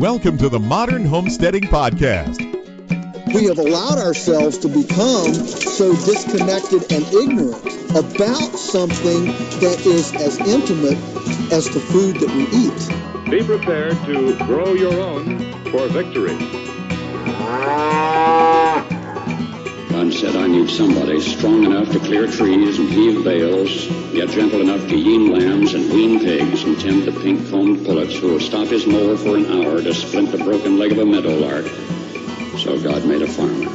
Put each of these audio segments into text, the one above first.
Welcome to the Modern Homesteading Podcast. We have allowed ourselves to become so disconnected and ignorant about something that is as intimate as the food that we eat. Be prepared to grow your own for victory. God said, I need somebody strong enough to clear trees and heave bales, yet gentle enough to yean lambs and wean pigs and tend the pink-combed pullets who will stop his mower for an hour to splint the broken leg of a meadowlark. So God made a farmer.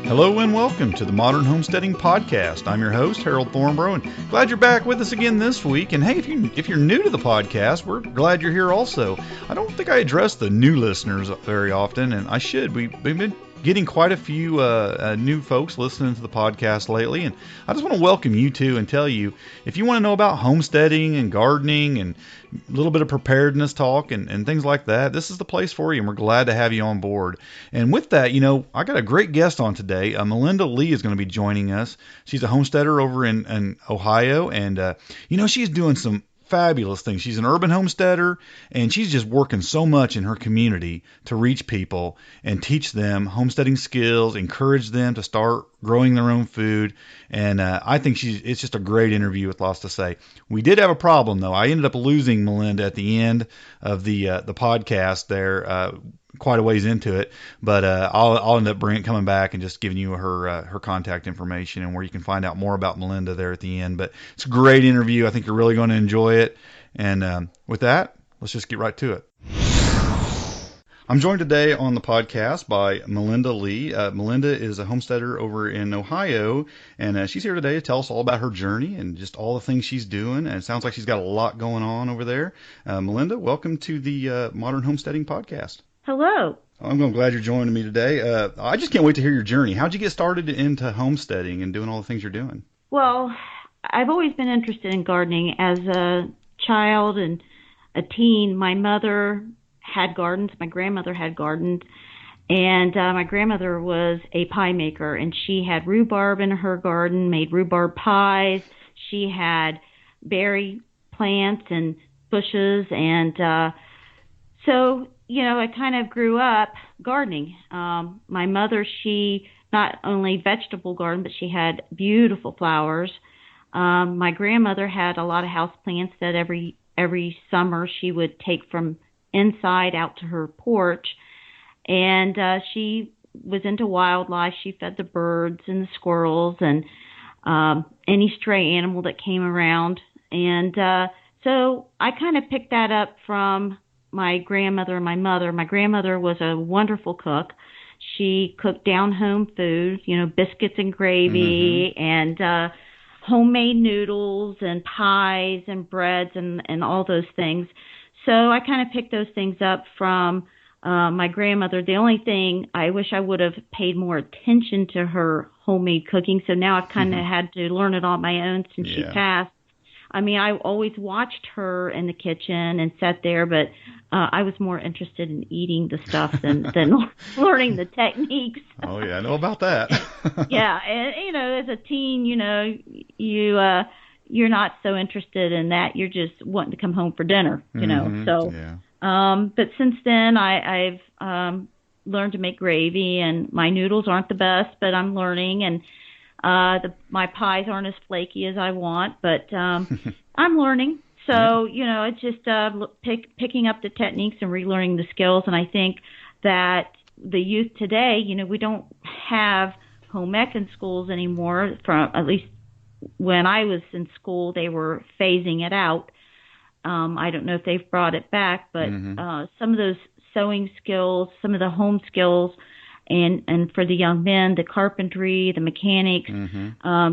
Hello and welcome to the Modern Homesteading Podcast. I'm your host, Harold Thornborough, and glad you're back with us again this week. And hey, if you're new to the podcast, we're glad you're here also. I don't think I address the new listeners very often, and I should. We've been getting quite a few new folks listening to the podcast lately, and I just want to welcome you too and tell you, if you want to know about homesteading and gardening and a little bit of preparedness talk and things like that, this is the place for you, and we're glad to have you on board. And with that, I got a great guest on today. Melinda Lee is going to be joining us. She's a homesteader over in Ohio, and she's doing some fabulous things. She's an urban homesteader, and she's just working so much in her community to reach people and teach them homesteading skills, encourage them to start growing their own food. And I think it's just a great interview with lots to say. We did have a problem, though. I ended up losing Melinda at the end of the podcast there, quite a ways into it, but I'll end up coming back and just giving you her contact information and where you can find out more about Melinda there at the end. But it's a great interview. I think you're really going to enjoy it. And with that, let's just get right to it. I'm joined today on the podcast by Melinda Lee. Melinda is a homesteader over in Ohio, and she's here today to tell us all about her journey and just all the things she's doing. And it sounds like she's got a lot going on over there. Melinda, welcome to the Modern Homesteading Podcast. Hello. I'm glad you're joining me today. I just can't wait to hear your journey. How'd you get started into homesteading and doing all the things you're doing? Well, I've always been interested in gardening. As a child and a teen, my mother had gardens. My grandmother had gardens. And my grandmother was a pie maker, and she had rhubarb in her garden, made rhubarb pies. She had berry plants and bushes. And so I kind of grew up gardening. My mother, she not only vegetable garden, but she had beautiful flowers. My grandmother had a lot of house plants that every summer she would take from inside out to her porch. And she was into wildlife. She fed the birds and the squirrels and any stray animal that came around. And so I kind of picked that up from my grandmother and my mother. My grandmother was a wonderful cook. She cooked down-home food, biscuits and gravy and homemade noodles and pies and breads and all those things. So I kind of picked those things up from my grandmother. The only thing, I wish I would have paid more attention to her homemade cooking. So now I've kind of had to learn it on my own since she passed. I mean, I always watched her in the kitchen and sat there, but I was more interested in eating the stuff than learning the techniques. Oh, yeah, I know about that. Yeah, and, as a teen, you're not so interested in that. You're just wanting to come home for dinner, So, but since then, I've learned to make gravy, and my noodles aren't the best, but I'm learning, and my pies aren't as flaky as I want, but I'm learning. So, it's just picking up the techniques and relearning the skills. And I think that the youth today, we don't have home ec in schools anymore. From at least when I was in school, they were phasing it out. I don't know if they've brought it back, but some of those sewing skills, some of the home skills, and for the young men, the carpentry, the mechanics,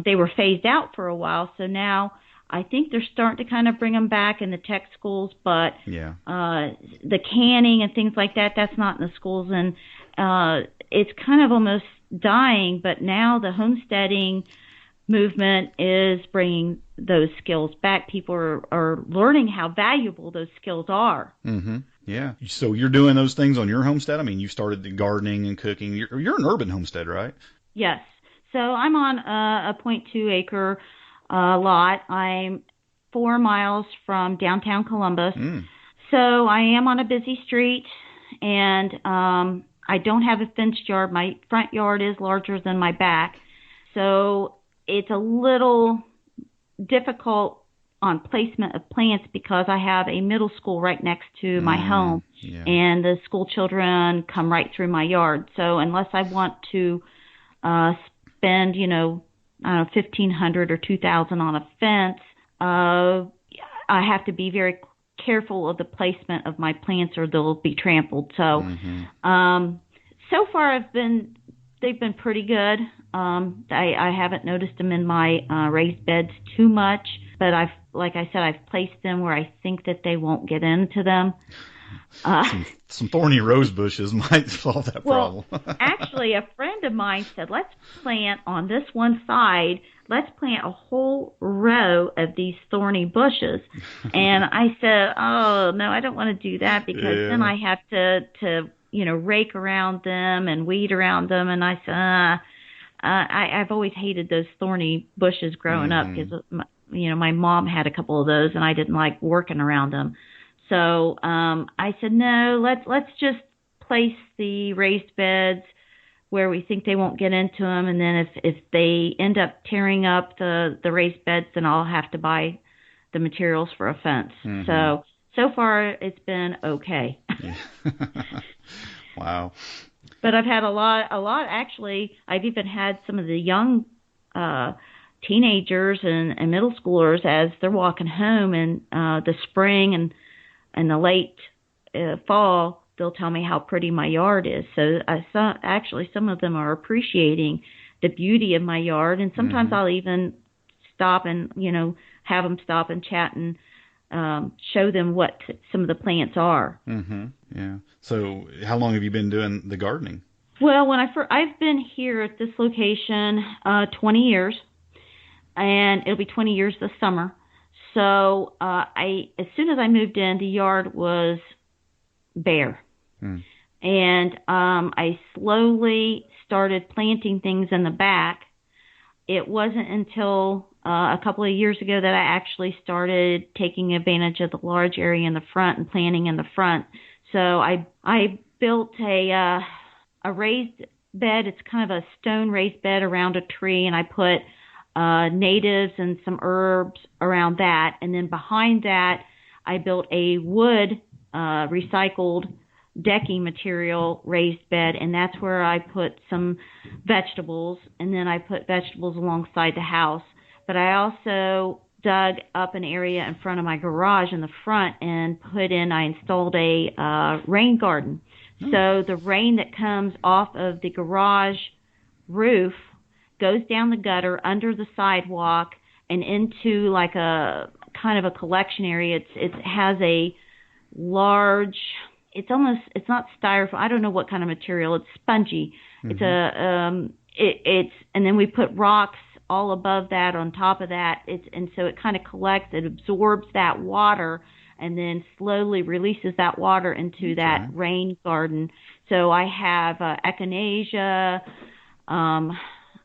they were phased out for a while. So now I think they're starting to kind of bring them back in the tech schools, but the canning and things like that, that's not in the schools. And it's kind of almost dying, but now the homesteading movement is bringing those skills back. People are learning how valuable those skills are. Yeah. So you're doing those things on your homestead? I mean, you started the gardening and cooking. You're an urban homestead, right? Yes. So I'm on a 0.2 acre lot. I'm 4 miles from downtown Columbus. Mm. So I am on a busy street, and I don't have a fenced yard. My front yard is larger than my back. So it's a little difficult on placement of plants because I have a middle school right next to my home, and the school children come right through my yard. So unless I want to spend, I don't know, $1,500 or $2,000 on a fence, I have to be very careful of the placement of my plants or they'll be trampled. So, so far they've been pretty good. I haven't noticed them in my raised beds too much, but like I said, I've placed them where I think that they won't get into them. Some thorny rose bushes might solve that problem. Actually, a friend of mine said, let's plant on this one side, let's plant a whole row of these thorny bushes. And I said, oh, no, I don't want to do that because then I have to rake around them and weed around them. And I said, I've always hated those thorny bushes growing up because, my mom had a couple of those and I didn't like working around them. So I said, no, let's just place the raised beds where we think they won't get into them. And then if they end up tearing up the raised beds, then I'll have to buy the materials for a fence. So far it's been okay. Wow. But I've had a lot actually. I've even had some of the young teenagers and middle schoolers as they're walking home in the spring and the late fall, they'll tell me how pretty my yard is. So some of them are appreciating the beauty of my yard, and sometimes I'll even stop and have them stop and chat and show them what some of the plants are. Yeah. So how long have you been doing the gardening? Well, I've been here at this location 20 years, and it'll be 20 years this summer. So as soon as I moved in, the yard was bare. And I slowly started planting things in the back. It wasn't until a couple of years ago that I actually started taking advantage of the large area in the front and planting in the front. So I built a raised bed. It's kind of a stone raised bed around a tree, and I put natives and some herbs around that. And then behind that, I built a wood recycled decking material raised bed, and that's where I put some vegetables, and then I put vegetables alongside the house. But I also dug up an area in front of my garage in the front and I installed a rain garden. So the rain that comes off of the garage roof goes down the gutter under the sidewalk and into like a kind of a collection area. It has a large, it's not styrofoam. I don't know what kind of material. It's spongy. It's and then we put rocks all above that, on top of that. And so it kind of collects, it absorbs that water and then slowly releases that water into that rain garden. So I have echinacea, I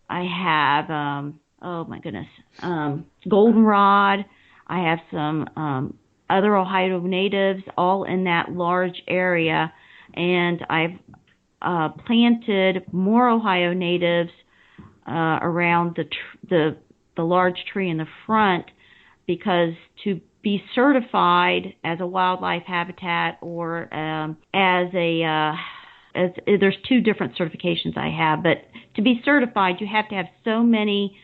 have, oh my goodness, goldenrod. I have some other Ohio natives all in that large area. And I've planted more Ohio natives around the large tree in the front, because to be certified as a wildlife habitat or there's two different certifications I have, but to be certified, you have to have so many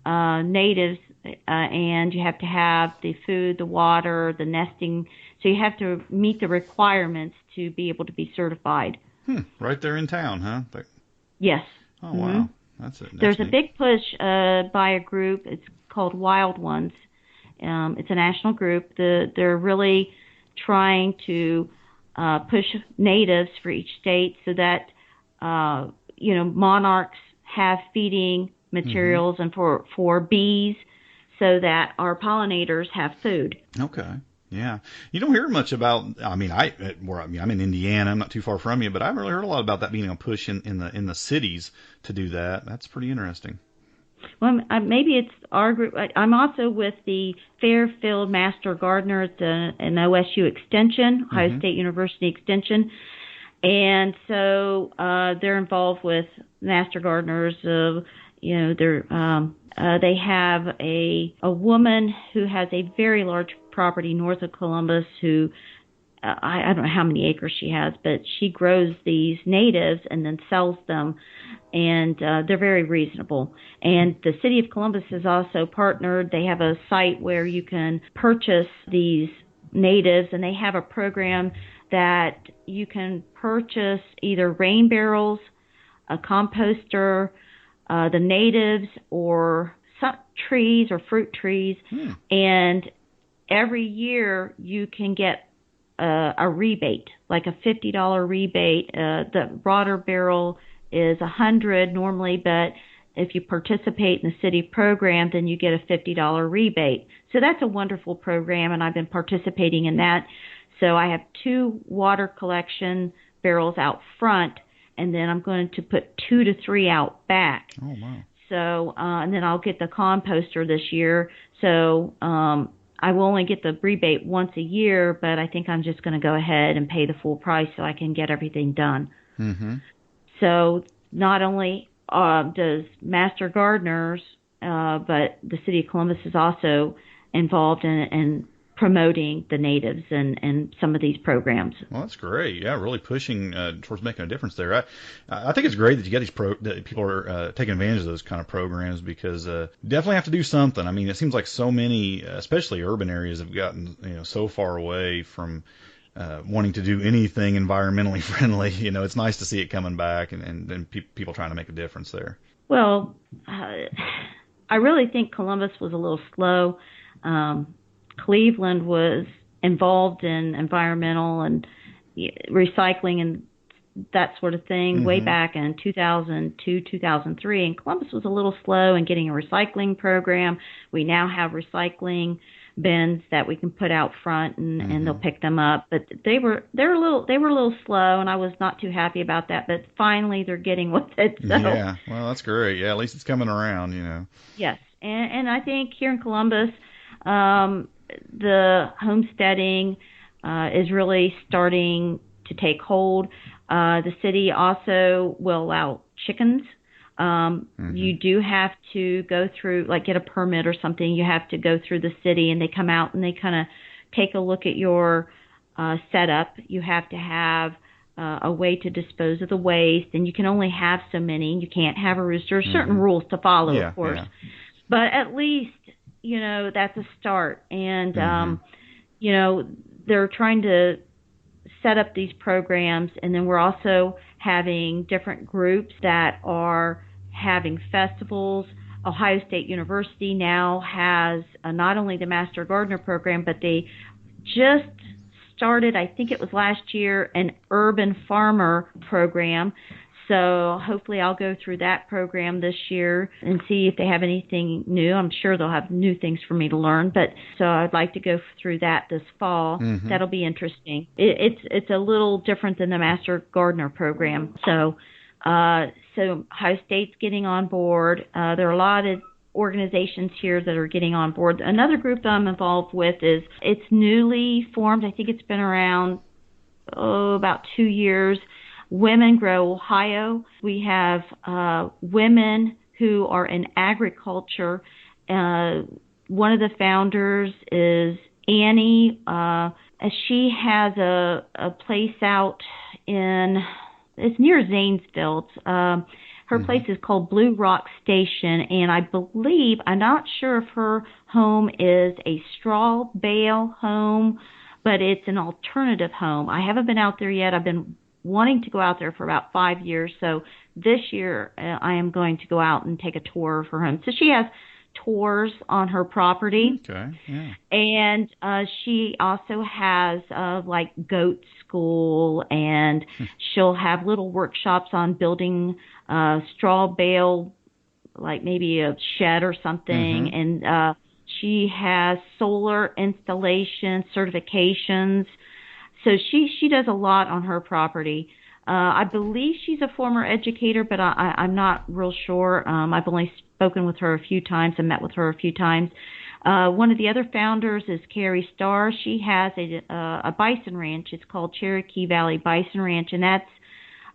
natives, and you have to have the food, the water, the nesting. So you have to meet the requirements to be able to be certified. Right there in town, huh? Yes. Oh, wow. That's it. There's a big push by a group. It's called Wild Ones. It's a national group. They're really trying to push natives for each state so that monarchs have feeding materials and for bees, so that our pollinators have food. Okay. Yeah. You don't hear much about, I'm in Indiana, I'm not too far from you, but I haven't really heard a lot about that being a push in the cities to do that. That's pretty interesting. Well, maybe it's our group. I'm also with the Fairfield Master Gardener at an OSU Extension, Ohio State University Extension. And so they're involved with Master Gardeners. They have a woman who has a very large property north of Columbus who, I don't know how many acres she has, but she grows these natives and then sells them, and they're very reasonable. And the city of Columbus has also partnered. They have a site where you can purchase these natives, and they have a program that you can purchase either rain barrels, a composter, the natives, or some trees or fruit trees, and every year you can get a rebate, like a $50 rebate. The broader barrel is $100 normally, but if you participate in the city program, then you get a $50 rebate. So that's a wonderful program, and I've been participating in that. So I have 2 water collection barrels out front, and then I'm going to put 2 to 3 out back. Oh, wow. So, and then I'll get the composter this year. So I will only get the rebate once a year, but I think I'm just going to go ahead and pay the full price so I can get everything done. Mm-hmm. So not only does Master Gardeners, but the City of Columbus is also involved in promoting the natives and some of these programs. Well, that's great. Yeah, really pushing towards making a difference there. I think it's great that you get that people are taking advantage of those kind of programs, because you definitely have to do something. I mean, it seems like so many, especially urban areas, have gotten so far away from wanting to do anything environmentally friendly. It's nice to see it coming back and people trying to make a difference there. Well, I really think Columbus was a little slow. Cleveland was involved in environmental and recycling and that sort of thing way back in 2002, 2003. And Columbus was a little slow in getting a recycling program. We now have recycling bins that we can put out front and they'll pick them up. But they were a little slow, and I was not too happy about that. But finally, they're getting with it. So. Yeah, well, that's great. Yeah, at least it's coming around. Yes, and I think here in Columbus, the homesteading is really starting to take hold. The city also will allow chickens. You do have to go through, like, get a permit or something. You have to go through the city, and they come out and they kind of take a look at your setup. You have to have a way to dispose of the waste, and you can only have so many. You can't have a rooster. Certain rules to follow, of course. Yeah. But at least, that's a start. And, they're trying to set up these programs. And then we're also having different groups that are having festivals. Ohio State University now has not only the Master Gardener program, but they just started, I think it was last year, an urban farmer program. So hopefully I'll go through that program this year and see if they have anything new. I'm sure they'll have new things for me to learn. But so I'd like to go through that this fall. That'll be interesting. It's a little different than the Master Gardener program. So Ohio State's getting on board. There are a lot of organizations here that are getting on board. Another group that I'm involved with it's newly formed. I think it's been around about 2 years. Women Grow Ohio. We have women who are in agriculture. One of the founders is Annie. She has a place out it's near Zanesville. Her place is called Blue Rock Station, and I believe, I'm not sure if her home is a straw bale home, but it's an alternative home. I haven't been out there yet. I've been wanting to go out there for about 5 years. So this year I am going to go out and take a tour of her home. So she has tours on her property. Okay. Yeah. And she also has like goat school, and she'll have little workshops on building straw bale, like maybe a shed or something. And she has solar installation certifications. So she does a lot on her property. I believe she's a former educator, but I'm not real sure. I've only spoken with her a few times and met with her a few times. One of the other founders is Carrie Starr. She has a bison ranch. It's called Cherokee Valley Bison Ranch, and that's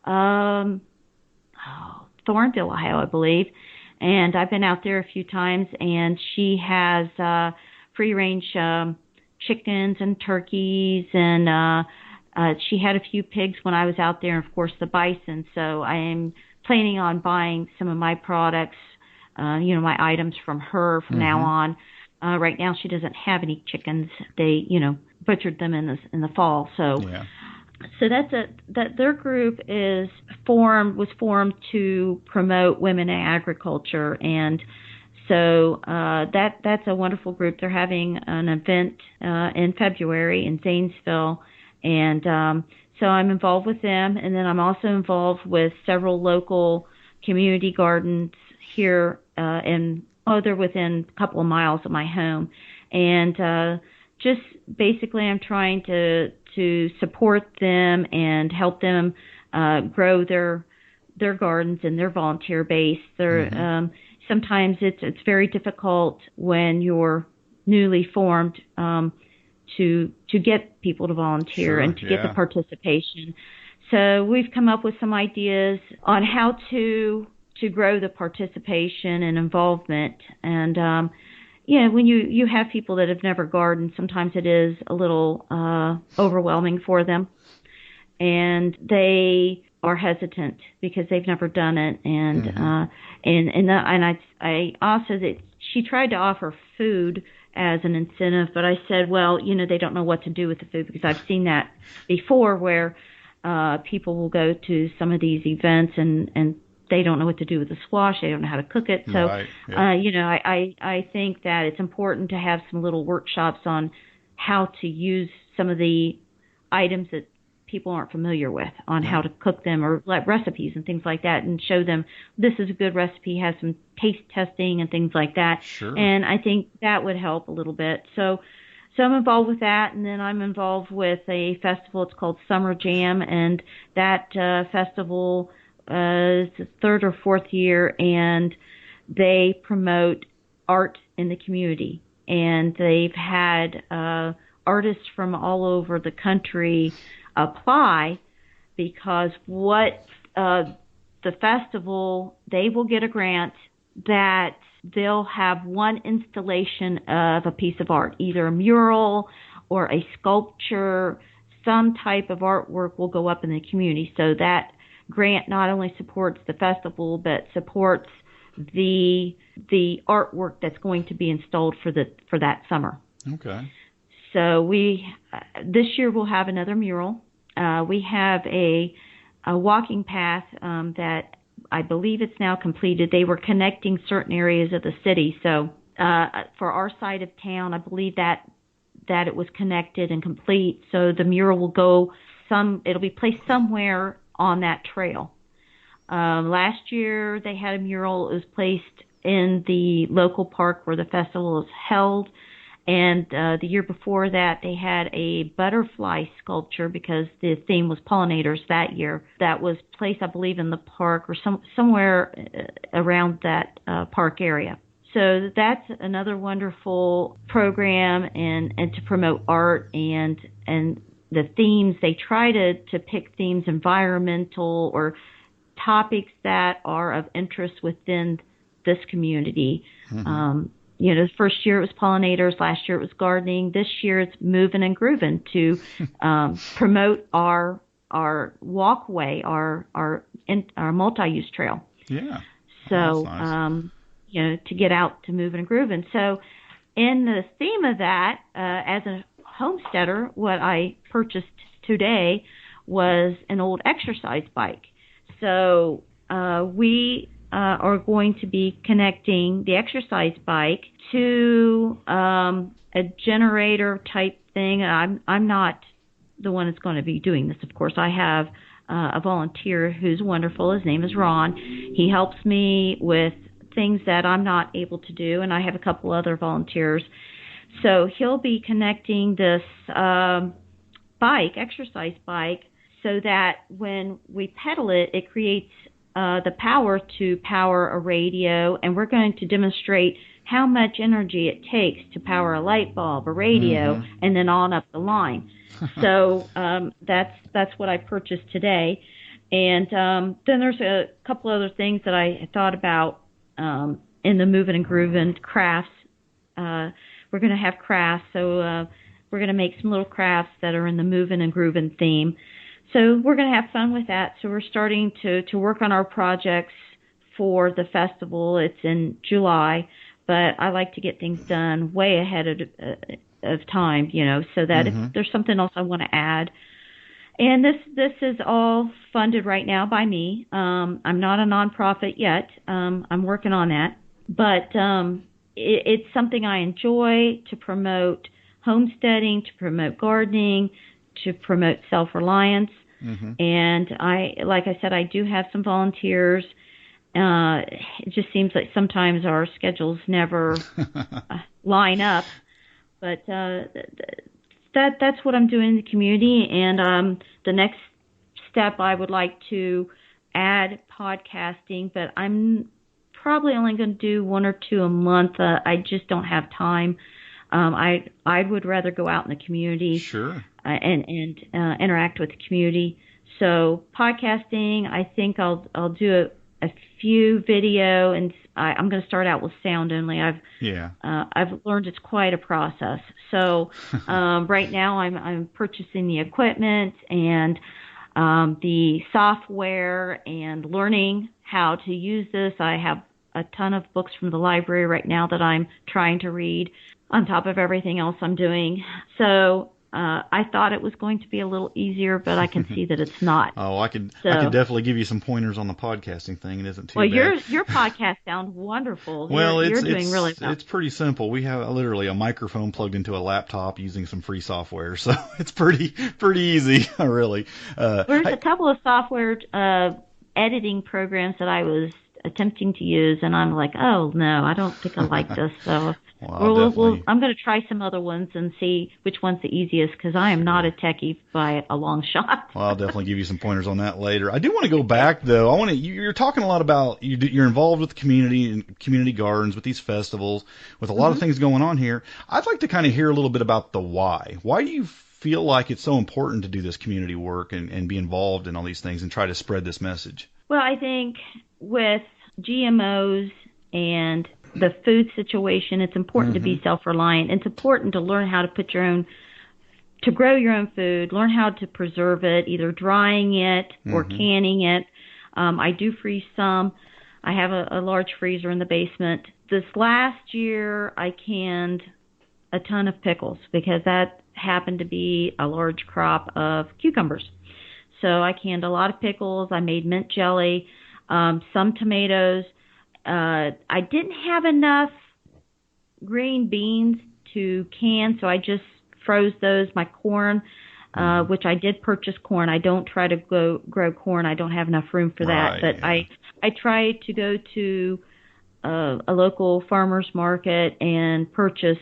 Thornville, Ohio, I believe. And I've been out there a few times, and she has free-range chickens and turkeys, and she had a few pigs when I was out there, and of course the bison. So I am planning on buying some of my products, my items from her from now on. Right now she doesn't have any chickens. They, butchered them in the fall. So, so that their group was formed to promote women in agriculture, and so that's a wonderful group. They're having an event in February in Zanesville. And so I'm involved with them, and then I'm also involved with several local community gardens here, they're within a couple of miles of my home. And just basically I'm trying to support them and help them grow their gardens and their volunteer base. Sometimes it's very difficult when you're newly formed to get people to volunteer and to get the participation. So we've come up with some ideas on how to grow the participation and involvement. And when you have people that have never gardened, sometimes it is a little overwhelming for them, and they are hesitant because they've never done it. And I also that she tried to offer food as an incentive, but I said, well, they don't know what to do with the food, because I've seen that before where people will go to some of these events and they don't know what to do with the squash. They don't know how to cook it. So, I think that it's important to have some little workshops on how to use some of the items that people aren't familiar with, on how to cook them, or like recipes and things like that, and show them this is a good recipe, has some taste testing and things like that. Sure. And I think that would help a little bit. So I'm involved with that, and then I'm involved with a festival. It's called Summer Jam, and that festival is the third or fourth year, and they promote art in the community. And they've had artists from all over the country apply, because what the festival, they will get a grant that they'll have one installation of a piece of art, either a mural or a sculpture, some type of artwork will go up in the community. So that grant not only supports the festival, but supports the artwork that's going to be installed for that summer. Okay. So this year we'll have another mural. We have a walking path that I believe it's now completed. They were connecting certain areas of the city. So for our side of town, I believe that it was connected and complete. So the mural will it'll be placed somewhere on that trail. Last year they had a mural. It was placed in the local park where the festival is held. And the year before that, they had a butterfly sculpture, because the theme was pollinators that year. That was placed, I believe, in the park or somewhere around that park area. So that's another wonderful program, and to promote art and the themes. They try to pick themes, environmental or topics that are of interest within this community. The first year it was pollinators. Last year it was gardening. This year it's moving and grooving to promote our walkway, our multi-use trail. Yeah. So nice. To get out to moving and grooving. So in the theme of that, as a homesteader, what I purchased today was an old exercise bike. So we are going to be connecting the exercise bike to a generator type thing. I'm not the one that's going to be doing this, of course. I have a volunteer who's wonderful. His name is Ron. He helps me with things that I'm not able to do, and I have a couple other volunteers. So he'll be connecting this exercise bike, so that when we pedal it, it creates the power to power a radio, and we're going to demonstrate how much energy it takes to power a light bulb, a radio, and then on up the line. So that's what I purchased today. And then there's a couple other things that I thought about in the moving and grooving crafts. We're going to have crafts, so we're going to make some little crafts that are in the moving and grooving theme. So we're going to have fun with that. So we're starting to work on our projects for the festival. It's in July, but I like to get things done way ahead of time, so that if there's something else I want to add. And this is all funded right now by me. I'm not a nonprofit yet. I'm working on that. But it's something I enjoy to promote homesteading, to promote gardening, to promote self-reliance. And like I said, I do have some volunteers. It just seems like sometimes our schedules never line up. But that's what I'm doing in the community. And the next step, I would like to add podcasting, but I'm probably only going to do 1 or 2 a month. I just don't have time. I would rather go out in the community, sure, and interact with the community. So podcasting, I think I'll do a few video, and I'm going to start out with sound only. I've learned it's quite a process. So right now I'm purchasing the equipment and the software and learning how to use this. I have a ton of books from the library right now that I'm trying to read on top of everything else I'm doing. So I thought it was going to be a little easier, but I can see that it's not. I could definitely give you some pointers on the podcasting thing. It isn't too bad. Well, your podcast sounds wonderful. Well, you're doing really well. It's pretty simple. We have literally a microphone plugged into a laptop using some free software, so it's pretty easy, really. There's a couple of software editing programs that I was attempting to use, and I'm like, oh no, I don't think I like this. So I'm going to try some other ones and see which one's the easiest, because I am not a techie by a long shot. Well, I'll definitely give you some pointers on that later. I do want to go back though. You're talking a lot about you're involved with the community and community gardens, with these festivals, with a lot of things going on here. I'd like to kind of hear a little bit about the why. Why do you feel like it's so important to do this community work and be involved in all these things and try to spread this message? Well, I think with GMOs and the food situation, it's important to be self-reliant. It's important to learn how to grow your own food, learn how to preserve it, either drying it or canning it. I do freeze some. I have a large freezer in the basement. This last year, I canned a ton of pickles because that happened to be a large crop of cucumbers. So I canned a lot of pickles. I made mint jelly, some tomatoes. I didn't have enough green beans to can, so I just froze those. My corn, which I did purchase corn. I don't try to grow corn. I don't have enough room for that. But I try to go to a local farmer's market and purchase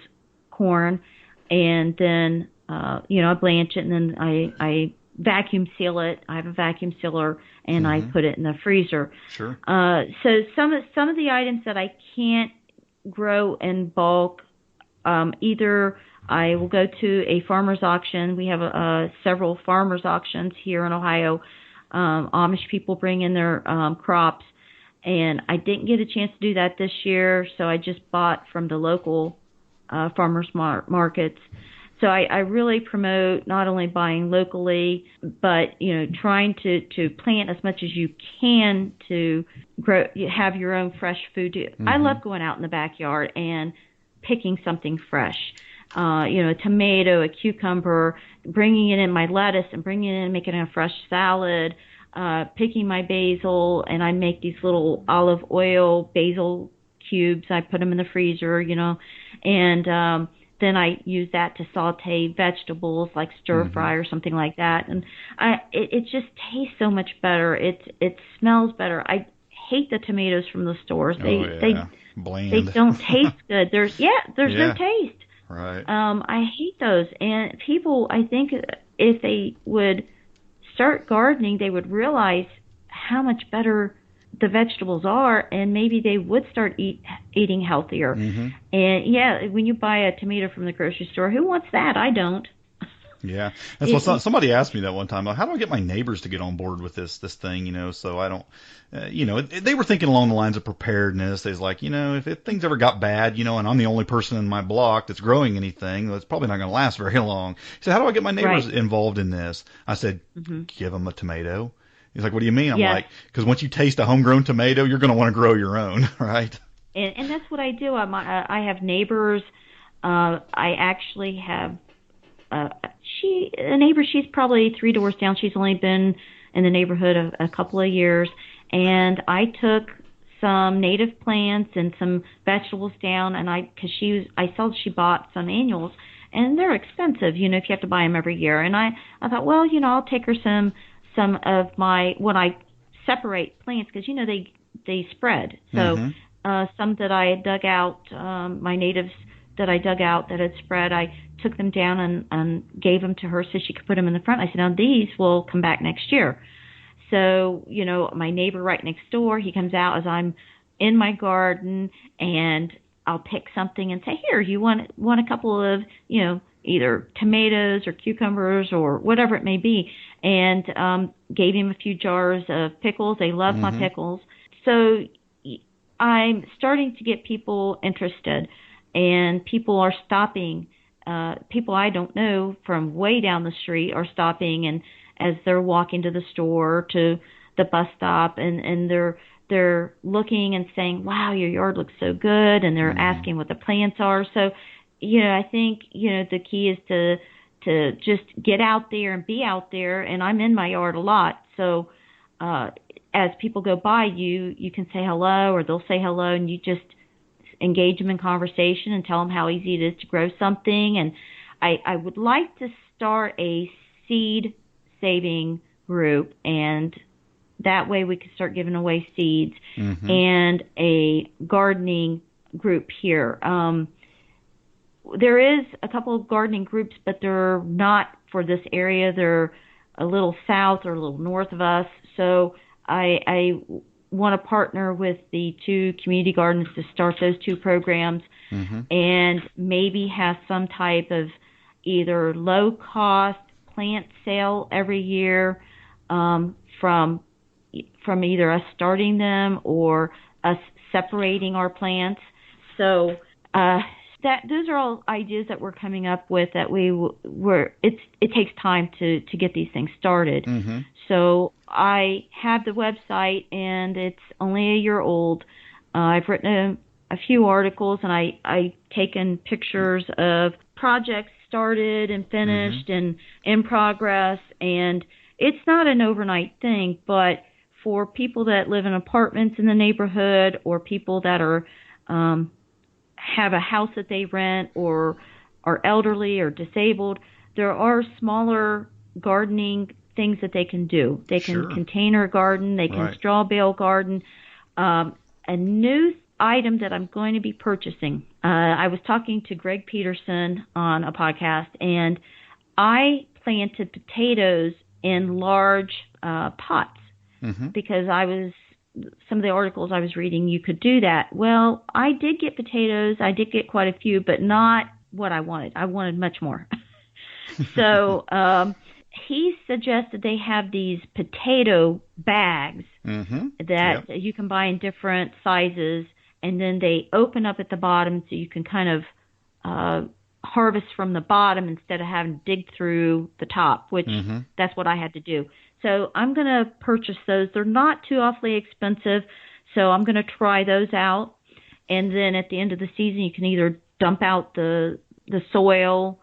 corn, and then I blanch it, and then I vacuum seal it. I have a vacuum sealer, and I put it in the freezer. Sure. So some of the items that I can't grow in bulk, either I will go to a farmer's auction. We have several farmer's auctions here in Ohio. Amish people bring in their crops, and I didn't get a chance to do that this year, so I just bought from the local farmer's markets. So I really promote not only buying locally, but trying to plant as much as you can to grow, have your own fresh food. I love going out in the backyard and picking something fresh. A tomato, a cucumber, bringing it in, my lettuce, and bringing it in, making a fresh salad, picking my basil, and I make these little olive oil basil cubes. I put them in the freezer, and then I use that to saute vegetables like stir fry or something like that. And it just tastes so much better. It smells better. I hate the tomatoes from the stores. Bland. They don't taste good. There's no taste. Right. I hate those. And people, I think if they would start gardening, they would realize how much better the vegetables are, and maybe they would start eating healthier. Mm-hmm. And yeah, when you buy a tomato from the grocery store, who wants that? I don't. Yeah, that's what somebody asked me that one time. Like, how do I get my neighbors to get on board with this thing? So I don't, they were thinking along the lines of preparedness. They was like, if things ever got bad, and I'm the only person in my block that's growing anything, well, it's probably not going to last very long. He said, how do I get my neighbors involved in this? I said, give them a tomato. He's like, what do you mean? I'm like, because once you taste a homegrown tomato, you're going to want to grow your own, right? And that's what I do. I have neighbors. I actually have a neighbor. She's probably 3 doors down. She's only been in the neighborhood a couple of years. And I took some native plants and some vegetables down, and I saw she bought some annuals, and they're expensive, if you have to buy them every year. And I thought, well, I'll take her some of my, when I separate plants, because they spread. So some that I had dug out, my natives that I dug out that had spread, I took them down and gave them to her so she could put them in the front. I said, now these will come back next year. So, my neighbor right next door, he comes out as I'm in my garden, and I'll pick something and say, here, you want a couple of, either tomatoes or cucumbers or whatever it may be, and gave him a few jars of pickles. They love my pickles. So I'm starting to get people interested, and people are stopping. People I don't know from way down the street are stopping, and as they're walking to the store, to the bus stop, and they're looking and saying, wow, your yard looks so good, and they're asking what the plants are. So, I think, the key is to just get out there and be out there, and I'm in my yard a lot. So as people go by, you can say hello, or they'll say hello, and you just engage them in conversation and tell them how easy it is to grow something. And I would like to start a seed saving group, and that way we could start giving away seeds, and a gardening group here. There is a couple of gardening groups, but they're not for this area. They're a little south or a little north of us. So I want to partner with the 2 community gardens to start those 2 programs, and maybe have some type of either low cost plant sale every year, from either us starting them or us separating our plants. So those are all ideas that we're coming up with, that it takes time to get these things started. So I have the website, and it's only a year old. I've written a few articles, and I've taken pictures of projects started and finished and in progress. And it's not an overnight thing, but for people that live in apartments in the neighborhood, or people that are have a house that they rent, or are elderly or disabled, there are smaller gardening things that they can do. They can container garden, they can straw bale garden. A new item that I'm going to be purchasing, I was talking to Greg Peterson on a podcast, and I planted potatoes in large pots, because some of the articles I was reading, you could do that. Well, I did get potatoes. I did get quite a few, but not what I wanted. I wanted much more. So he suggested they have these potato bags that you can buy in different sizes, and then they open up at the bottom, so you can kind of harvest from the bottom instead of having to dig through the top, which that's what I had to do. So I'm going to purchase those. They're not too awfully expensive, so I'm going to try those out. And then at the end of the season, you can either dump out the soil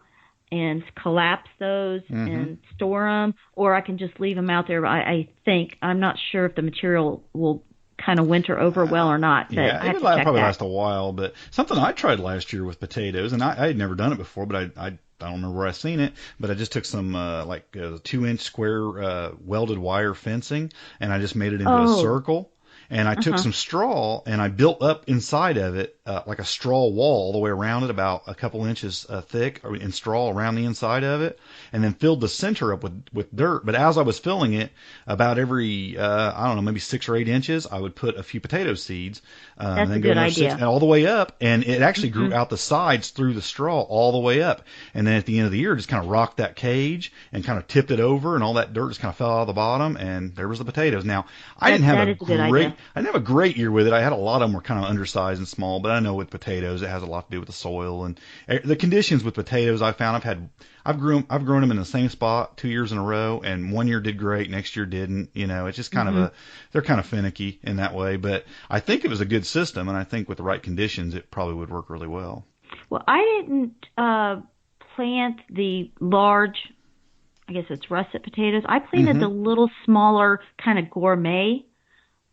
and collapse those and store them, or I can just leave them out there. I think, I'm not sure if the material will kind of winter over well or not. But yeah, I have it to would check probably that. last a while. But something I tried last year with potatoes, and I had never done it before, but I don't remember where I seen it, but I just took some 2-inch square welded wire fencing, and I just made it into a circle. And I took some straw and I built up inside of it like a straw wall all the way around it, about a couple inches thick, in straw around the inside of it, and then filled the center up with dirt. But as I was filling it, about every I don't know, maybe 6 or 8 inches, I would put a few potato seeds. That's and then a go good another idea. 6, all the way up, and it actually grew out the sides through the straw all the way up. And then at the end of the year, just kind of rocked that cage and kind of tipped it over, and all that dirt just kind of fell out of the bottom, and there was the potatoes. Now, I didn't have a great year with it. I had a lot of them were kind of undersized and small, but I know with potatoes it has a lot to do with the soil and the conditions with potatoes. I found I've grown them in the same spot 2 years in a row, and one year did great, next year didn't. It's just kind of they're kind of finicky in that way. But I think it was a good system, and I think with the right conditions, it probably would work really well. Well, I didn't plant the large, I guess it's russet potatoes. I planted the little smaller kind of gourmet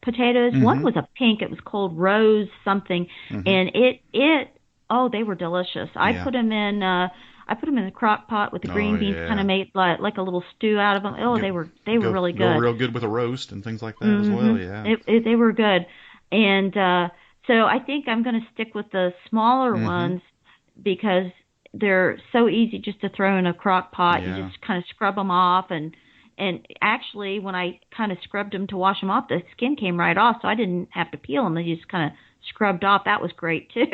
potatoes. One was a pink. It was called Rose something, and they were delicious. I put them in the crock pot with the green beans, kind of made like a little stew out of them. Oh, they were really good. Go real good with a roast and things like that as well. Yeah, they were good, and so I think I'm going to stick with the smaller ones because they're so easy just to throw in a crock pot. Yeah. You just kind of scrub them off, and actually when I kind of scrubbed them to wash them off, the skin came right off, so I didn't have to peel them. They just kind of scrubbed off. That was great too.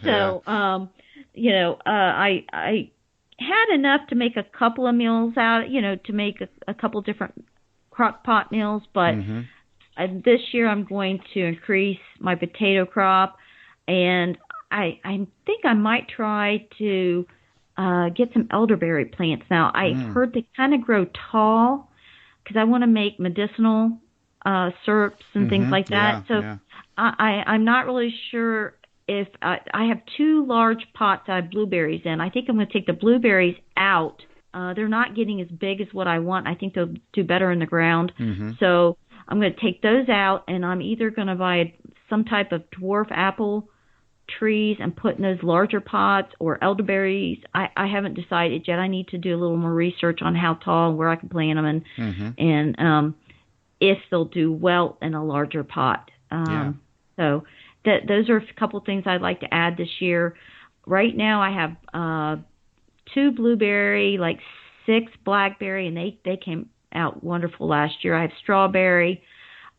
So I had enough to make a couple of meals out, to make a couple different crock pot meals, but this year I'm going to increase my potato crop, and I think I might try to get some elderberry plants. Now, I heard they kind of grow tall because I want to make medicinal syrups and things like that. I'm not really sure if I have 2 large pots I have blueberries in. I think I'm going to take the blueberries out. They're not getting as big as what I want. I think they'll do better in the ground. So I'm going to take those out, and I'm either going to buy some type of dwarf apple trees and put in those larger pots, or elderberries. I haven't decided yet. I need to do a little more research on how tall and where I can plant them, and if they'll do well in a larger pot. So those are a couple things I'd like to add this year. Right now I have 2 blueberry, like 6 blackberry, and they came out wonderful last year. I have strawberry.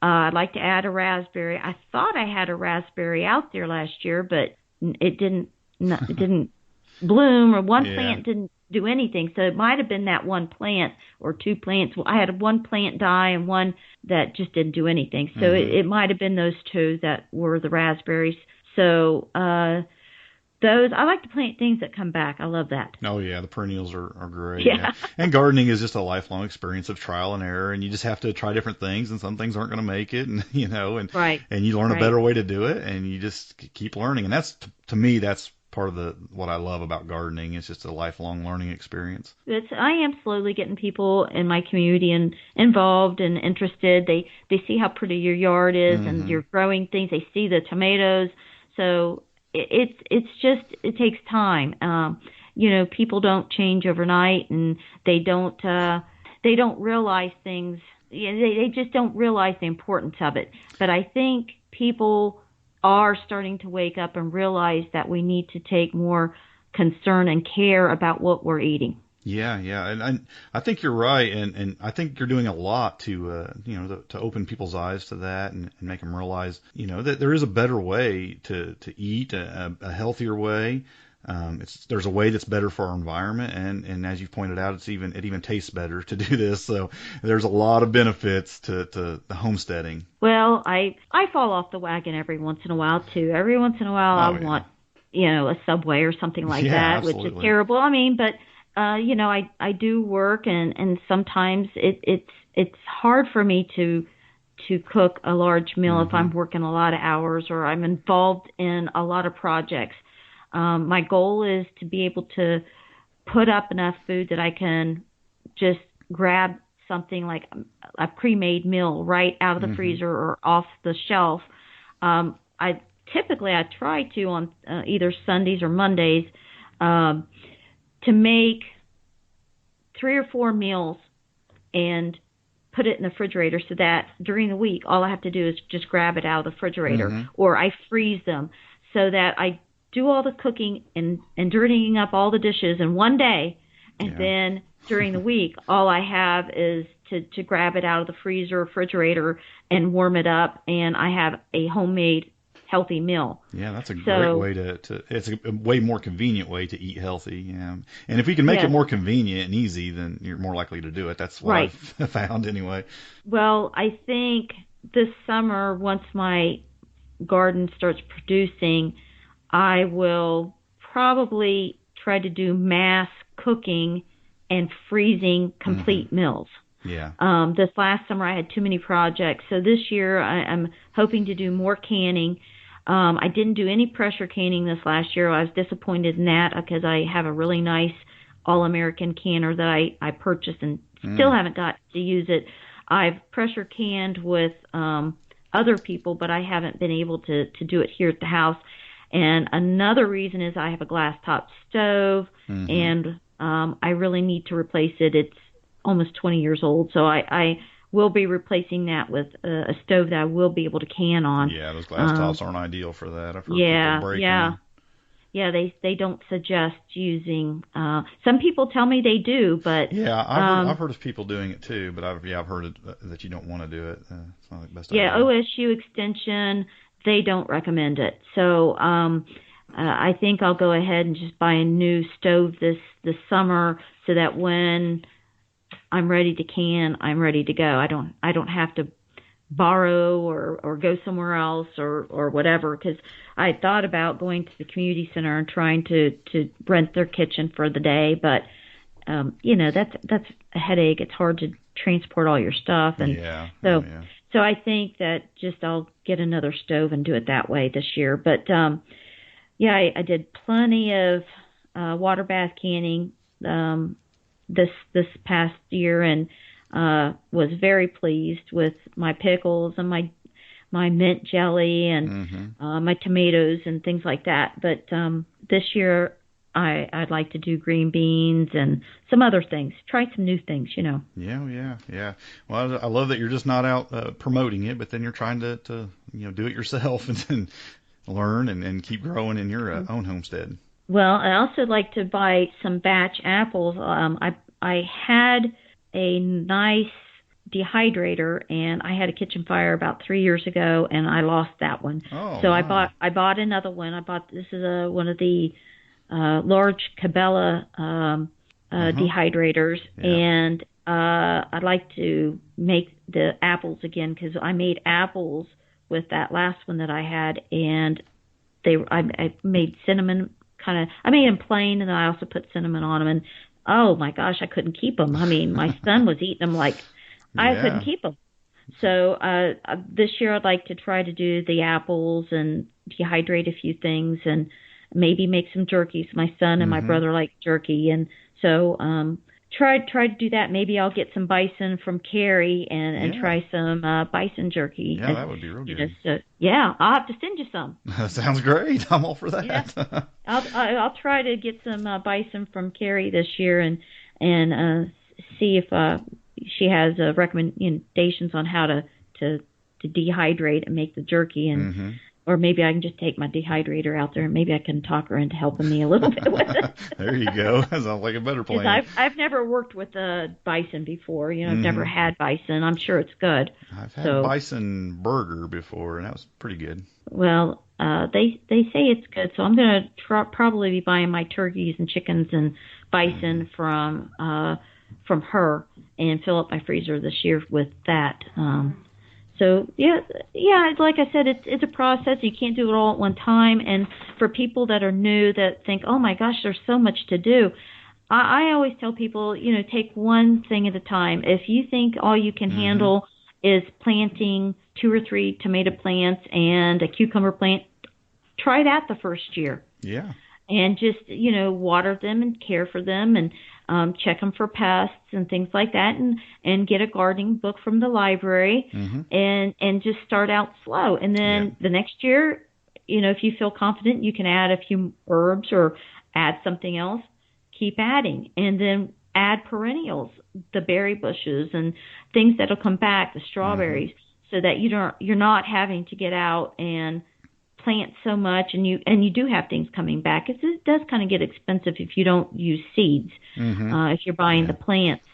I'd like to add a raspberry. I thought I had a raspberry out there last year, but it didn't bloom, or one plant didn't do anything. So it might have been that one plant or 2 plants. Well, I had one plant die and one that just didn't do anything. So it might have been those 2 that were the raspberries. So those, I like to plant things that come back. I love that. Oh, yeah, the perennials are great. Yeah. And gardening is just a lifelong experience of trial and error, and you just have to try different things, and some things aren't going to make it, and and you learn a better way to do it, and you just keep learning. And that's, to me, that's part of what I love about gardening. It's just a lifelong learning experience. I am slowly getting people in my community involved and interested. They see how pretty your yard is, and you're growing things. They see the tomatoes. So it takes time. People don't change overnight, and they don't realize things. They just don't realize the importance of it. But I think people are starting to wake up and realize that we need to take more concern and care about what we're eating. Yeah, and I think you're right, and I think you're doing a lot to to open people's eyes to that, and make them realize that there is a better way to eat, a healthier way. There's a way that's better for our environment, and as you've pointed out, it even tastes better to do this. So there's a lot of benefits to the homesteading. Well, I fall off the wagon every once in a while too. Every once in a while, I want a Subway or something like that, absolutely. Which is terrible. I mean, but I do work, and sometimes it's hard for me to cook a large meal if I'm working a lot of hours or I'm involved in a lot of projects. My goal is to be able to put up enough food that I can just grab something like a pre-made meal right out of the freezer or off the shelf. I try to on either Sundays or Mondays to make 3 or 4 meals and put it in the refrigerator so that during the week, all I have to do is just grab it out of the refrigerator, or I freeze them so that I do all the cooking and dirtying up all the dishes in one day. And then during the week, all I have is to grab it out of the freezer or refrigerator and warm it up, and I have a homemade healthy meal. Yeah, that's a great way it's a way more convenient way to eat healthy. Yeah. And if we can make it more convenient and easy, then you're more likely to do it. That's what I've found anyway. Well, I think this summer, once my garden starts producing, I will probably try to do mass cooking and freezing complete meals. Yeah. This last summer I had too many projects, so this year I'm hoping to do more canning. I didn't do any pressure canning this last year. I was disappointed in that because I have a really nice All-American canner that I purchased and still haven't got to use it. I've pressure canned with other people, but I haven't been able to do it here at the house. And another reason is I have a glass top stove, and I really need to replace it. It's almost 20 years old, so I will be replacing that with a stove that I will be able to can on. Yeah, those glass tops aren't ideal for that. I've heard people break them. Yeah, they don't suggest using. Some people tell me they do, but I've heard of people doing it too. But I've heard that you don't want to do it. It's not the best idea. OSU Extension, they don't recommend it. So I think I'll go ahead and just buy a new stove this summer so that when I'm ready to can, I'm ready to go. I don't have to borrow or go somewhere else or whatever, because I thought about going to the community center and trying to rent their kitchen for the day, but that's a headache. It's hard to transport all your stuff, and so I think that just I'll get another stove and do it that way this year. But I did plenty of water bath canning this past year, and was very pleased with my pickles and my mint jelly and my tomatoes and things like that. But this year I'd like to do green beans and some other things. Try some new things, Yeah. Well, I love that you're just not out promoting it, but then you're trying to do it yourself and learn and keep growing in your own homestead. Well, I also like to buy some batch apples. I had a nice dehydrator, and I had a kitchen fire about 3 years ago, and I lost that one. I bought another one. This is one of the large Cabela dehydrators, and I'd like to make the apples again, because I made apples with that last one that I had, and I made cinnamon I made them plain, and then I also put cinnamon on them, and oh my gosh, I couldn't keep them. I mean, my son was eating them like I couldn't keep them. So this year I'd like to try to do the apples and dehydrate a few things and maybe make some jerky. So my son and my brother like jerky, and so try to do that. Maybe I'll get some bison from Carrie and try some bison jerky. Yeah, that would be real good. I'll have to send you some. Sounds great. I'm all for that. Yeah. I'll try to get some bison from Carrie this year and see if she has recommendations on how to dehydrate and make the jerky, and or maybe I can just take my dehydrator out there and maybe I can talk her into helping me a little bit with it. There you go. That sounds like a better plan. I've never worked with bison before. I've never had bison. I'm sure it's good. I've had bison burger before, and that was pretty good. Well, they say it's good, so I'm going to probably be buying my turkeys and chickens and bison from her and fill up my freezer this year with that. So like I said, it's a process. You can't do it all at one time. And for people that are new that think, oh my gosh, there's so much to do, I always tell people, take one thing at a time. If you think all you can handle is planting 2 or 3 tomato plants and a cucumber plant, try that the first year. Yeah. And just, water them and care for them and check them for pests and things like that, and get a gardening book from the library and just start out slow. And then the next year, if you feel confident, you can add a few herbs or add something else, keep adding. And then add perennials, the berry bushes and things that'll come back, the strawberries, so that you're not having to get out and plant so much, and you do have things coming back. It does kind of get expensive if you don't use seeds, if you're buying the plants.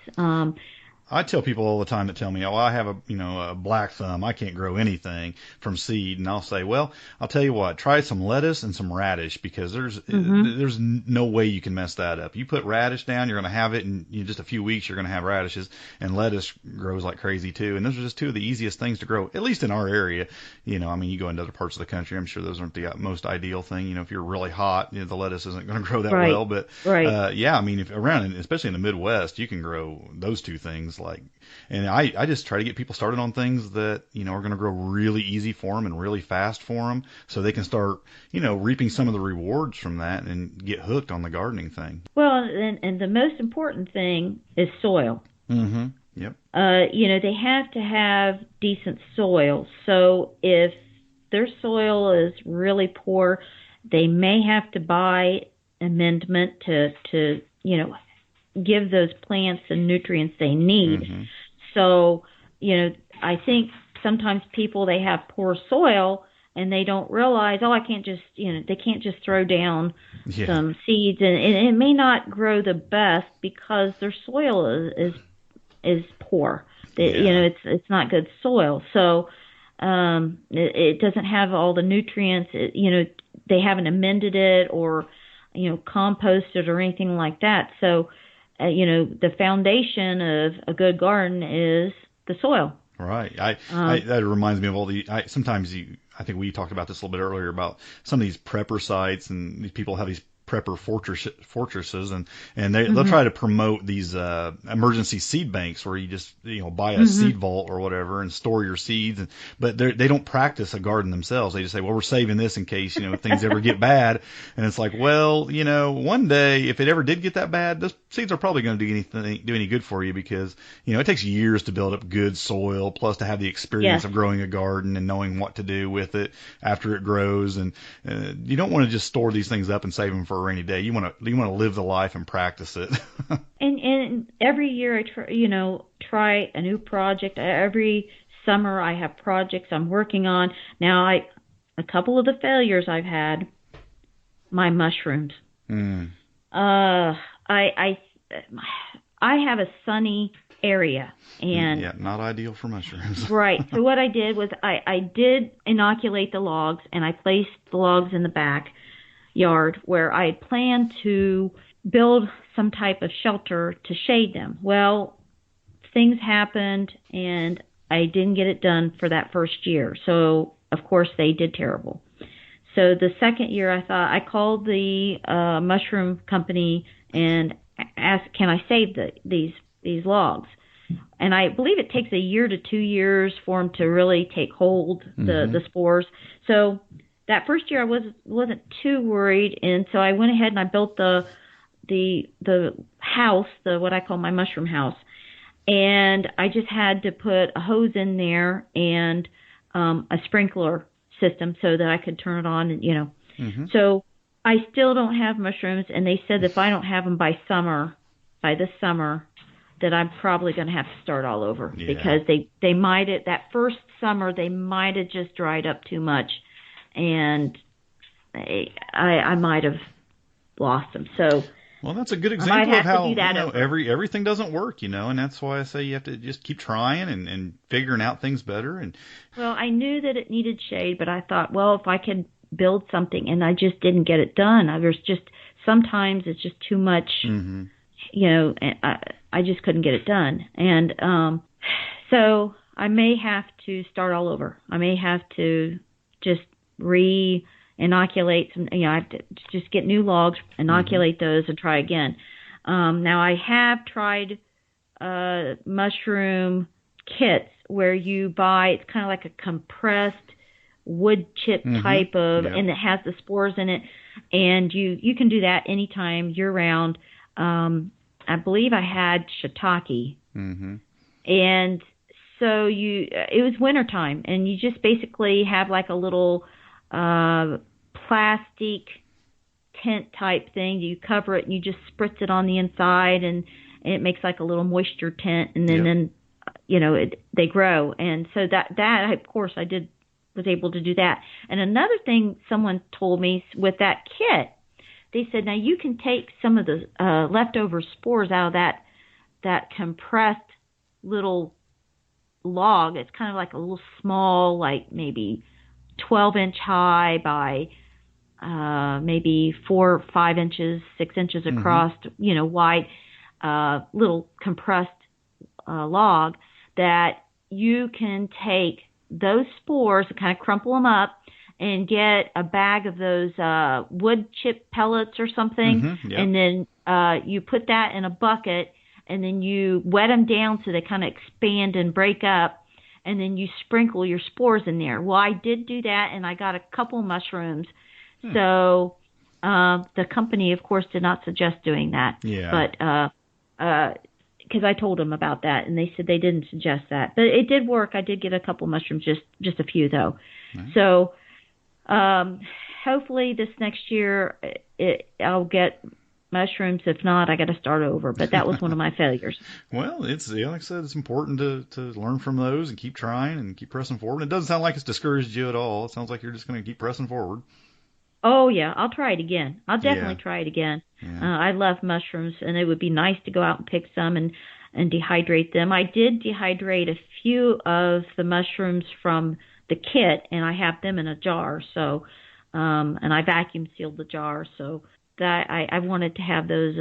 I tell people all the time that tell me, oh, I have a black thumb, I can't grow anything from seed, and I'll say, well, I'll tell you what, try some lettuce and some radish, because there's no way you can mess that up. You put radish down, you're going to have it in just a few weeks. You're going to have radishes, and lettuce grows like crazy too. And those are just two of the easiest things to grow, at least in our area. You go into other parts of the country, I'm sure those aren't the most ideal thing. If you're really hot, the lettuce isn't going to grow that well. But if around, especially in the Midwest, you can grow those two things. And I just try to get people started on things that, are going to grow really easy for them and really fast for them, so they can start, reaping some of the rewards from that and get hooked on the gardening thing. Well, and the most important thing is soil. Yep. They have to have decent soil. So if their soil is really poor, they may have to buy amendment to give those plants the nutrients they need. So, I think sometimes people, they have poor soil and they don't realize, I can't just, they can't just throw down some seeds, and it may not grow the best because their soil is poor. It's not good soil. So, it doesn't have all the nutrients, they haven't amended it or, composted or anything like that. So, the foundation of a good garden is the soil. Right. That reminds me of all I think we talked about this a little bit earlier about some of these prepper sites, and these people have these prepper fortresses, and they'll try to promote these emergency seed banks where you just buy a seed vault or whatever and store your seeds, but they don't practice a garden themselves. They just say, well, we're saving this in case things ever get bad, and it's like, well, one day if it ever did get that bad, those seeds are probably going to do any good for you, because it takes years to build up good soil, plus to have the experience of growing a garden and knowing what to do with it after it grows, and you don't want to just store these things up and save them for a rainy day. You want to live the life and practice it. and every year I try a new project. Every summer I have projects I'm working on. Now a couple of the failures I've had, my mushrooms. I have a sunny area, and not ideal for mushrooms. Right. So what I did was I did inoculate the logs, and I placed the logs in the back yard where I had planned to build some type of shelter to shade them. Well, things happened, and I didn't get it done for that first year. So, of course, they did terrible. So the second year, I called the mushroom company and asked, can I save these logs? And I believe it takes a year to 2 years for them to really take hold, the spores. So that first year I wasn't too worried, and so I went ahead and I built the house, what I call my mushroom house, and I just had to put a hose in there and a sprinkler system so that I could turn it on, and So I still don't have mushrooms, and they said if I don't have them by this summer, that I'm probably going to have to start all over, because they might have, that first summer they might have just dried up too much, and I might have lost them. So, well, that's a good example of how everything doesn't work, and that's why I say you have to just keep trying and figuring out things better. And well, I knew that it needed shade, but I thought, well, if I could build something, and I just didn't get it done. Sometimes it's just too much, I just couldn't get it done, and so I may have to start all over. I may have to just re-inoculate some, I have to just get new logs, inoculate those, and try again. Now, I have tried mushroom kits where you buy, it's kind of like a compressed wood chip type of, and it has the spores in it, and you can do that anytime, year-round. I believe I had shiitake, and so it was wintertime, and you just basically have like a little plastic tent type thing. You cover it and you just spritz it on the inside, and and it makes like a little moisture tent, and then, Yep. then they grow. And so that of course I was able to do that. And another thing someone told me with that kit, they said, now you can take some of the leftover spores out of that compressed little log. It's kind of like a little small, like maybe 12-inch high by maybe 4 or 5 inches, 6 inches across, wide, little compressed log, that you can take those spores and kind of crumple them up and get a bag of those wood chip pellets or something, Yep. and then you put that in a bucket, and then you wet them down so they kind of expand and break up, and then you sprinkle your spores in there. Well, I did do that, and I got a couple mushrooms. So the company, of course, did not suggest doing that. Yeah. But because I told them about that, and they said they didn't suggest that. But it did work. I did get a couple mushrooms, just a few, though. Right. So hopefully this next year I'll get mushrooms. If not, I got to start over. But that was one of my failures. Well, it's like I said, it's important to learn from those and keep trying and keep pressing forward. It doesn't sound like it's discouraged you at all. It sounds like you're just going to keep pressing forward. Oh, yeah, I'll try it again. I'll definitely Yeah. try it again. Yeah. I love mushrooms, and it would be nice to go out and pick some and dehydrate them. I did dehydrate a few of the mushrooms from the kit, and I have them in a jar. So, and I vacuum sealed the jar. So that I wanted to have those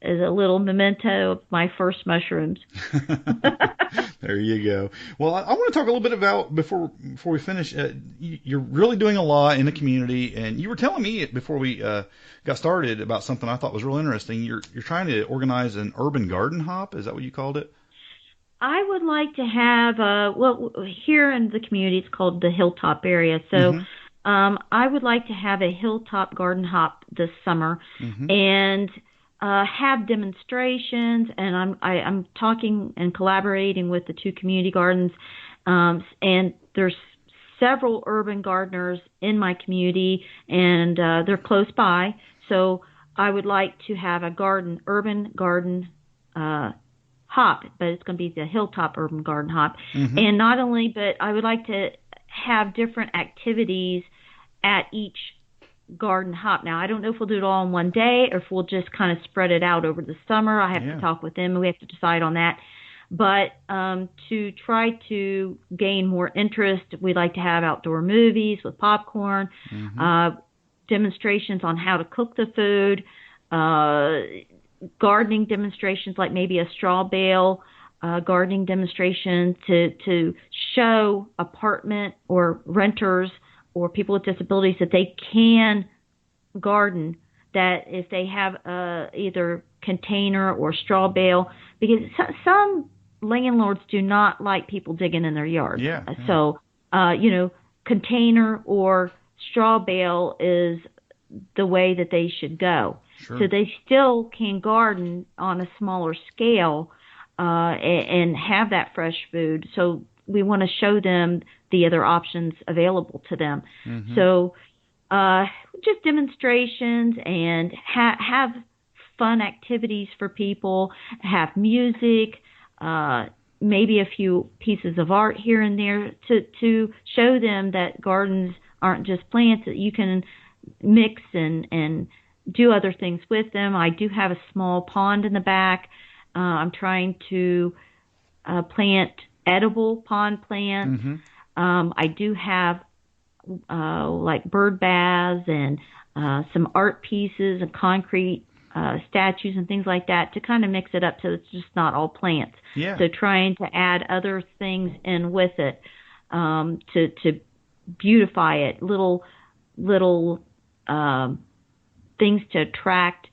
as a little memento of my first mushrooms. There you go. Well, I want to talk a little bit about, before we finish, you're really doing a lot in the community, and you were telling me before we got started about something I thought was real interesting. You're trying to organize an urban garden hop. Is that what you called it? I would like to have, here in the community, it's called the Hilltop area. So I would like to have a Hilltop garden hop this summer, and have demonstrations, and I'm talking and collaborating with the 2 community gardens, and there's several urban gardeners in my community, and they're close by. So I would like to have a urban garden hop, but it's going to be the Hilltop Urban Garden Hop. And not only, but I would like to have different activities at each garden hop. Now, I don't know if we'll do it all in one day or if we'll just kind of spread it out over the summer. I have to talk with them, and we have to decide on that. But to try to gain more interest, we'd like to have outdoor movies with popcorn, demonstrations on how to cook the food, gardening demonstrations like maybe a straw bale gardening demonstration to show apartment or renters or people with disabilities that they can garden, that if they have either container or straw bale, because some landlords do not like people digging in their yard. So, container or straw bale is the way that they should go. Sure. So they still can garden on a smaller scale and have that fresh food. So we want to show them the other options available to them. So just demonstrations and have fun activities for people, have music, maybe a few pieces of art here and there to show them that gardens aren't just plants, that you can mix and do other things with them. I do have a small pond in the back. I'm trying to plant edible pond plants. I do have like bird baths and some art pieces and concrete statues and things like that to kind of mix it up so it's just not all plants. So trying to add other things in with it to beautify it, little things to attract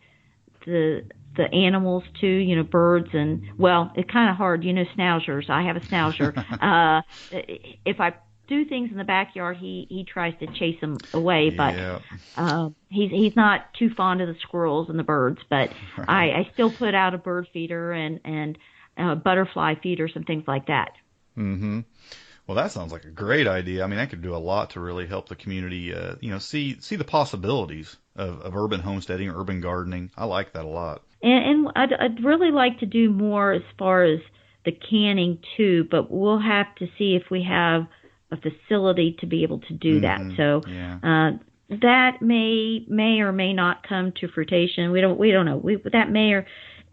the animals to, birds, and, well, it's kind of hard, schnauzers. I have a schnauzer. If I do things in the backyard, he tries to chase them away, but he's not too fond of the squirrels and the birds, but I still put out a bird feeder and butterfly feeders and things like that. Well, that sounds like a great idea. I mean, that could do a lot to really help the community, see the possibilities of urban homesteading, urban gardening. I like that a lot. And I'd really like to do more as far as the canning too, but we'll have to see if we have a facility to be able to do that. So that may or may not come to fruition. We don't know. That may or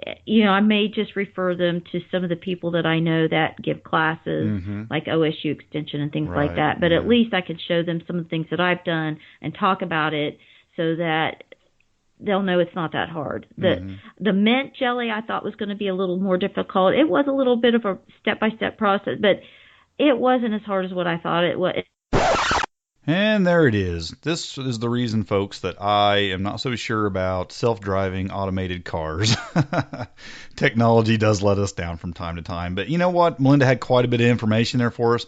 I may just refer them to some of the people that I know that give classes, like OSU Extension and things like that. But at least I could show them some of the things that I've done and talk about it so that they'll know it's not that hard. The mint jelly I thought was going to be a little more difficult. It was a little bit of a step-by-step process, but it wasn't as hard as what I thought it was. And there it is. This is the reason, folks, that I am not so sure about self-driving automated cars. Technology does let us down from time to time. But you know what? Melinda had quite a bit of information there for us.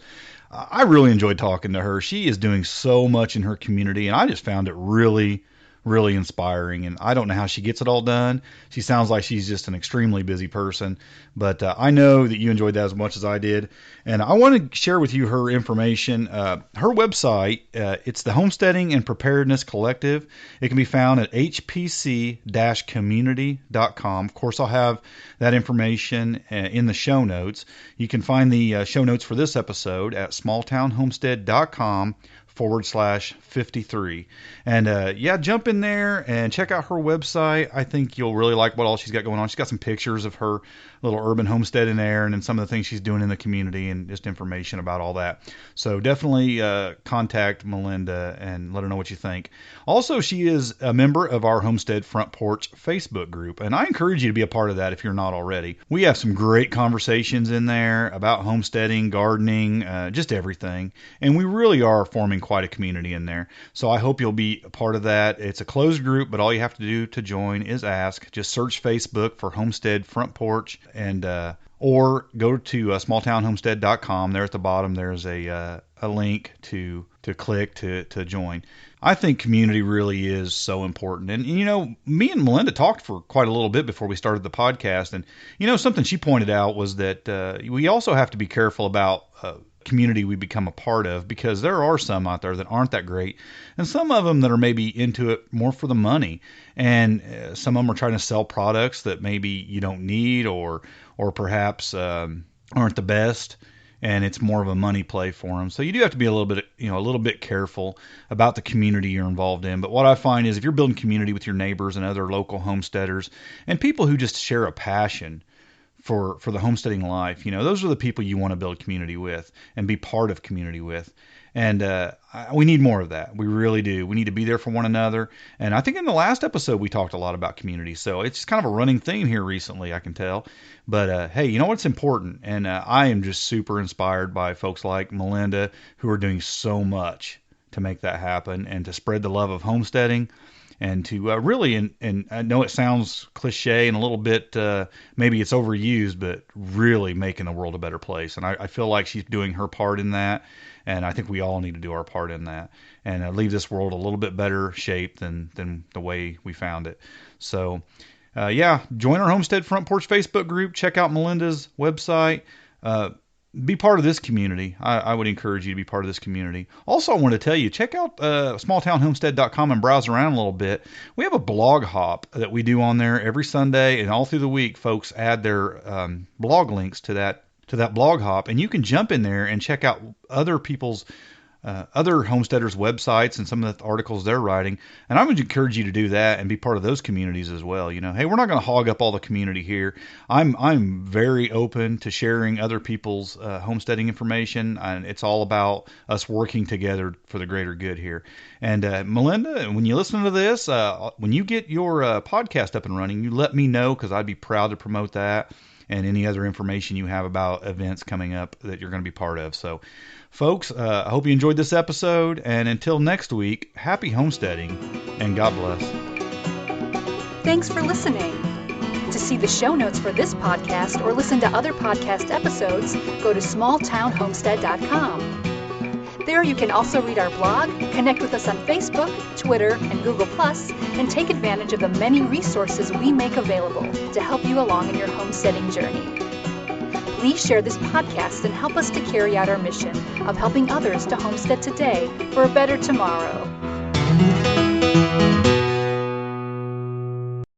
I really enjoyed talking to her. She is doing so much in her community, and I just found it really inspiring, and I don't know how she gets it all done. She sounds like she's just an extremely busy person, but I know that you enjoyed that as much as I did, and I want to share with you her information. Her website, it's the Homesteading and Preparedness Collective. It can be found at hpc-community.com. Of course, I'll have that information in the show notes. You can find the show notes for this episode at smalltownhomestead.com/53. And jump in there and check out her website. I think you'll really like what all she's got going on. She's got some pictures of her little urban homestead in there, and then some of the things she's doing in the community, and just information about all that. So definitely contact Melinda and let her know what you think. Also, she is a member of our Homestead Front Porch Facebook group, and I encourage you to be a part of that if you're not already. We have some great conversations in there about homesteading, gardening, just everything, and we really are forming quite a community in there. So I hope you'll be a part of that. It's a closed group, but all you have to do to join is ask. Just search Facebook for Homestead Front Porch, and or go to smalltownhomestead.com. There at the bottom, there's a link to click to join. I think community really is so important. And, me and Melinda talked for quite a little bit before we started the podcast. And, something she pointed out was that we also have to be careful about community we become a part of, because there are some out there that aren't that great, and some of them that are maybe into it more for the money, and some of them are trying to sell products that maybe you don't need, or perhaps aren't the best, and it's more of a money play for them. So you do have to be a little bit careful about the community you're involved in. But what I find is if you're building community with your neighbors and other local homesteaders and people who just share a passion for the homesteading life, those are the people you want to build community with and be part of community with. And we need more of that. We really do. We need to be there for one another. And I think in the last episode we talked a lot about community. So it's kind of a running theme here recently, I can tell. But hey, what's important? And I am just super inspired by folks like Melinda, who are doing so much to make that happen and to spread the love of homesteading. And to really, and I know it sounds cliche and a little bit, maybe it's overused, but really making the world a better place. And I feel like she's doing her part in that. And I think we all need to do our part in that and leave this world a little bit better shape than the way we found it. So, join our Homestead Front Porch Facebook group. Check out Melinda's website. Be part of this community. I would encourage you to be part of this community. Also, I want to tell you, check out smalltownhomestead.com and browse around a little bit. We have a blog hop that we do on there every Sunday, and all through the week, folks add their blog links to that blog hop, and you can jump in there and check out other people's other homesteaders' websites and some of the articles they're writing. And I would encourage you to do that and be part of those communities as well. Hey, we're not going to hog up all the community here. I'm very open to sharing other people's homesteading information, and it's all about us working together for the greater good here. And Melinda, when you listen to this, when you get your podcast up and running, you let me know, because I'd be proud to promote that and any other information you have about events coming up that you're going to be part of. So, folks, I hope you enjoyed this episode, and until next week, happy homesteading, and God bless. Thanks for listening. To see the show notes for this podcast or listen to other podcast episodes, go to smalltownhomestead.com. There you can also read our blog, connect with us on Facebook, Twitter, and Google+, and take advantage of the many resources we make available to help you along in your homesteading journey. Please share this podcast and help us to carry out our mission of helping others to homestead today for a better tomorrow.